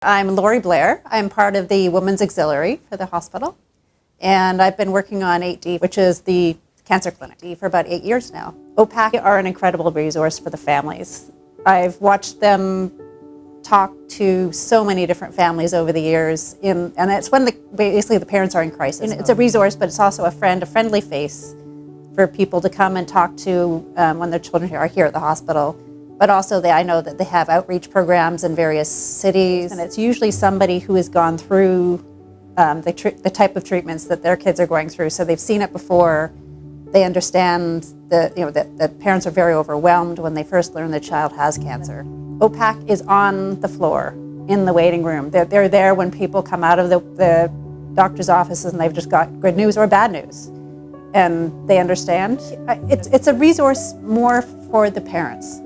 I'm Laurie Blair. I'm part of the Women's Auxiliary for the hospital. And I've been working on 8D, which is the cancer clinic, for about 8 years now. OPAC are an incredible resource for the families. I've watched them talk to so many different families over the years, and it's when basically the parents are in crisis. And it's a resource, but it's also a friendly face for people to come and talk to when their children are here at the hospital. But also I know that they have outreach programs in various cities, and it's usually somebody who has gone through the type of treatments that their kids are going through. So they've seen it before. They understand that parents are very overwhelmed when they first learn their child has cancer. OPAC is on the floor in the waiting room. They're there when people come out of the doctor's offices and they've just got good news or bad news, and they understand. It's a resource more for the parents.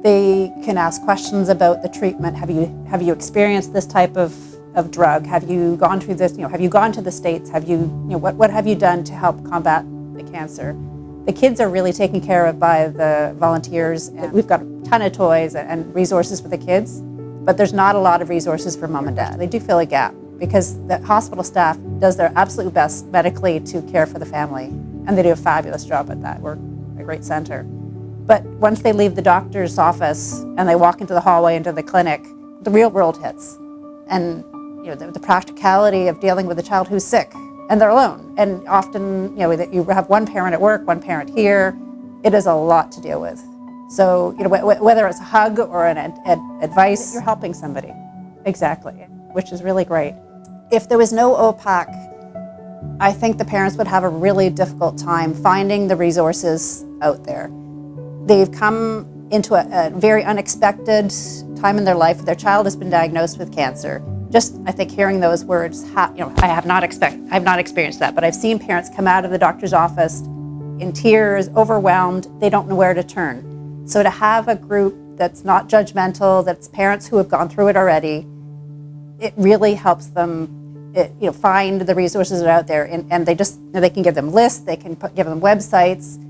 They can ask questions about the treatment. Have you experienced this type of drug? Have you gone through this? Have you gone to the States? What have you done to help combat the cancer? The kids are really taken care of by the volunteers. We've got a ton of toys and resources for the kids, but there's not a lot of resources for mom and dad. They do fill a gap because the hospital staff does their absolute best medically to care for the family, and they do a fabulous job at that. We're a great center. But once they leave the doctor's office and they walk into the hallway, into the clinic, the real world hits. And the practicality of dealing with a child who's sick and they're alone. And often, you have one parent at work, one parent here. It is a lot to deal with. So, whether it's a hug or an advice, you're helping somebody. Exactly, which is really great. If there was no OPAC, I think the parents would have a really difficult time finding the resources out there. They've come into a very unexpected time in their life. Their child has been diagnosed with cancer. Just, I think, hearing those words, I have not experienced that, but I've seen parents come out of the doctor's office in tears, overwhelmed. They don't know where to turn. So to have a group that's not judgmental, that's parents who have gone through it already, it really helps them, find the resources that are out there, and they can give them lists, they can give them websites.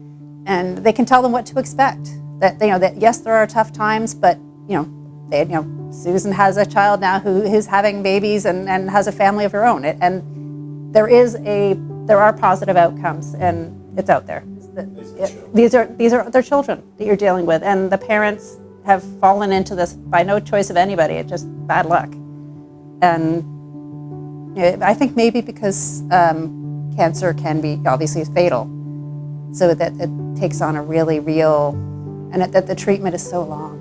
And they can tell them what to expect. That yes, there are tough times, but Susan has a child now who's having babies and has a family of her own. And there are positive outcomes, and it's out there. These are their children that you're dealing with, and the parents have fallen into this by no choice of anybody. It's just bad luck. And I think maybe because cancer can be obviously fatal. So that it takes on a really real, and that the treatment is so long.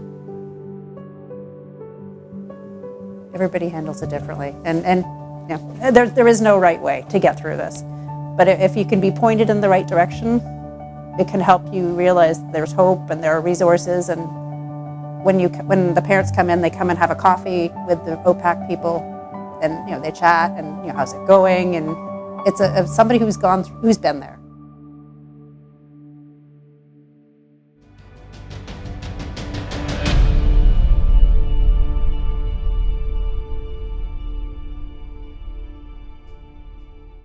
Everybody handles it differently, and there is no right way to get through this. But if you can be pointed in the right direction, it can help you realize there's hope and there are resources. And when the parents come in, they come and have a coffee with the OPAC people, and they chat and how's it going, and it's somebody who's been there.